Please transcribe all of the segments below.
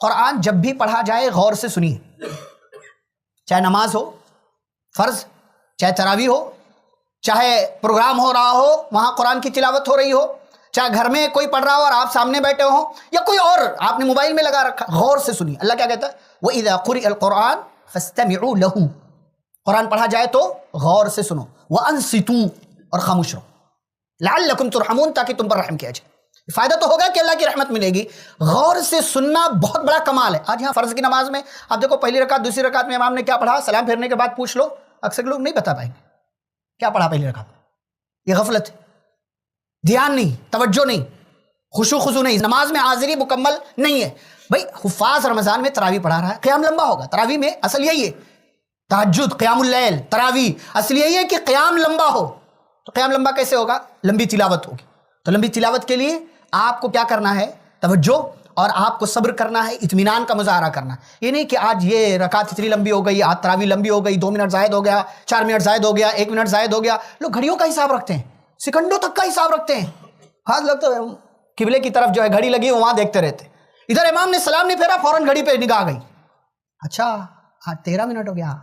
قرآن جب بھی پڑھا جائے غور سے سنیے، چاہے نماز ہو فرض، چاہے تراویح ہو، چاہے پروگرام ہو رہا ہو وہاں قرآن کی تلاوت ہو رہی ہو، چاہے گھر میں کوئی پڑھ رہا ہو اور آپ سامنے بیٹھے ہوں، یا کوئی اور آپ نے موبائل میں لگا رکھا، غور سے سنیے۔ اللہ کیا کہتا ہے؟ وَإِذَا قُرِئَ الْقُرْآنُ فَاسْتَمِعُوا لَهُ، قرآن پڑھا جائے تو غور سے سنو، وَأَنصِتُوا، اور خاموش رہو، لَعَلَّكُمْ تُرْحَمُونَ، تاکہ تم پر رحم کیا جائے۔ فائدہ تو ہوگا کہ اللہ کی رحمت ملے گی۔ غور سے سننا بہت بڑا کمال ہے۔ آج یہاں فرض کی نماز میں آپ دیکھو، پہلی رکعت دوسری رکعت میں امام نے کیا پڑھا، سلام پھیرنے کے بعد پوچھ لو، اکثر لوگ نہیں بتا پائیں گے کیا پڑھا پہلی رکعت میں۔ یہ غفلت ہے، دھیان نہیں، توجہ نہیں، خشوع خضوع نہیں، نماز میں حاضری مکمل نہیں ہے۔ بھائی حفاظ رمضان میں تراویح پڑھا رہا ہے، قیام لمبا ہوگا۔ تراویح میں اصل یہی ہے، تہجد، قیام اللیل، تراویح، اصل یہی ہے کہ قیام لمبا ہو۔ تو قیام لمبا کیسے ہوگا؟ لمبی تلاوت ہوگی۔ تو لمبی تلاوت کے لیے آپ کو کیا کرنا ہے؟ توجہ، اور آپ کو صبر کرنا ہے، اطمینان کا مظاہرہ کرنا ہے۔ یہ نہیں کہ آج یہ رکعت اتنی لمبی ہو گئی، آج تراویح لمبی ہو گئی، 2 منٹ زائد ہو گیا، 4 منٹ زائد ہو گیا، 1 منٹ زائد ہو گیا۔ لوگ گھڑیوں کا حساب رکھتے ہیں، سیکنڈوں تک کا حساب رکھتے ہیں۔ ہاں لوگ تو قبلے کی طرف جو ہے گھڑی لگی وہاں دیکھتے رہتے، ادھر امام نے سلام نہیں پھیرا فوراً گھڑی پہ نگاہ گئی، اچھا آج 13 منٹ ہو گیا،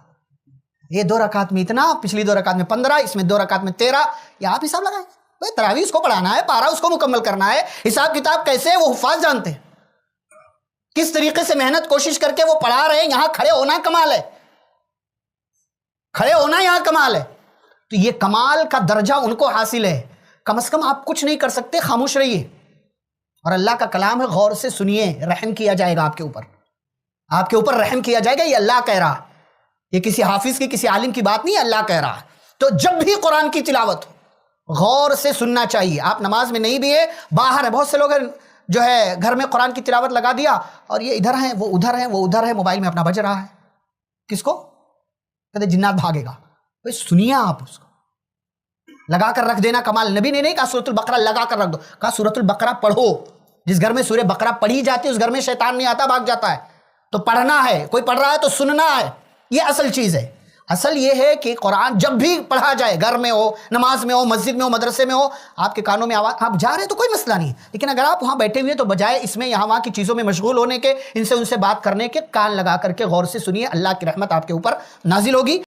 یہ 2 رکعت میں اتنا، پچھلی 2 رکعت میں 15، اس میں 2 رکعت میں 13۔ یہ آپ حساب لگائیں۔ بھائی تراویح اس کو پڑھانا ہے، پارا اس کو مکمل کرنا ہے، حساب کتاب کیسے ہے وہ حفاظ جانتے ہیں، کس طریقے سے محنت کوشش کر کے وہ پڑھا رہے ہیں۔ یہاں کھڑے ہونا کمال ہے، کھڑے ہونا یہاں کمال ہے۔ تو یہ کمال کا درجہ ان کو حاصل ہے۔ کم از کم آپ کچھ نہیں کر سکتے، خاموش رہیے، اور اللہ کا کلام ہے، غور سے سنیے، رحم کیا جائے گا آپ کے اوپر، آپ کے اوپر رحم کیا جائے گا۔ یہ اللہ کہہ رہا، یہ کسی حافظ کی کسی عالم کی بات نہیں ہے، اللہ کہہ رہا۔ تو جب بھی قرآن کی تلاوت ہو غور سے سننا چاہیے۔ آپ نماز میں نہیں بھی ہے، باہر ہے، بہت سے لوگ جو ہے گھر میں قرآن کی تلاوت لگا دیا اور یہ ادھر ہیں وہ ادھر ہیں، وہ ادھر ہے، موبائل میں اپنا بج رہا ہے۔ کس کو کہتے جنات بھاگے گا؟ بھائی سنیے، آپ اس کو لگا کر رکھ دینا کمال۔ نبی نے نہیں کہا سورۃ البقرہ لگا کر رکھ دو، کہا سورۃ البقرہ پڑھو۔ جس گھر میں سورہ بقرہ پڑھی جاتی ہے اس گھر میں شیطان نہیں آتا، بھاگ جاتا ہے۔ تو پڑھنا ہے، کوئی پڑھ رہا ہے تو سننا ہے، یہ اصل چیز ہے۔ اصل یہ ہے کہ قرآن جب بھی پڑھا جائے، گھر میں ہو، نماز میں ہو، مسجد میں ہو، مدرسے میں ہو، آپ کے کانوں میں آواز، آپ جا رہے ہیں تو کوئی مسئلہ نہیں، لیکن اگر آپ وہاں بیٹھے ہوئے تو بجائے اس میں یہاں وہاں کی چیزوں میں مشغول ہونے کے، ان سے بات کرنے کے، کان لگا کر کے غور سے سنیے، اللہ کی رحمت آپ کے اوپر نازل ہوگی۔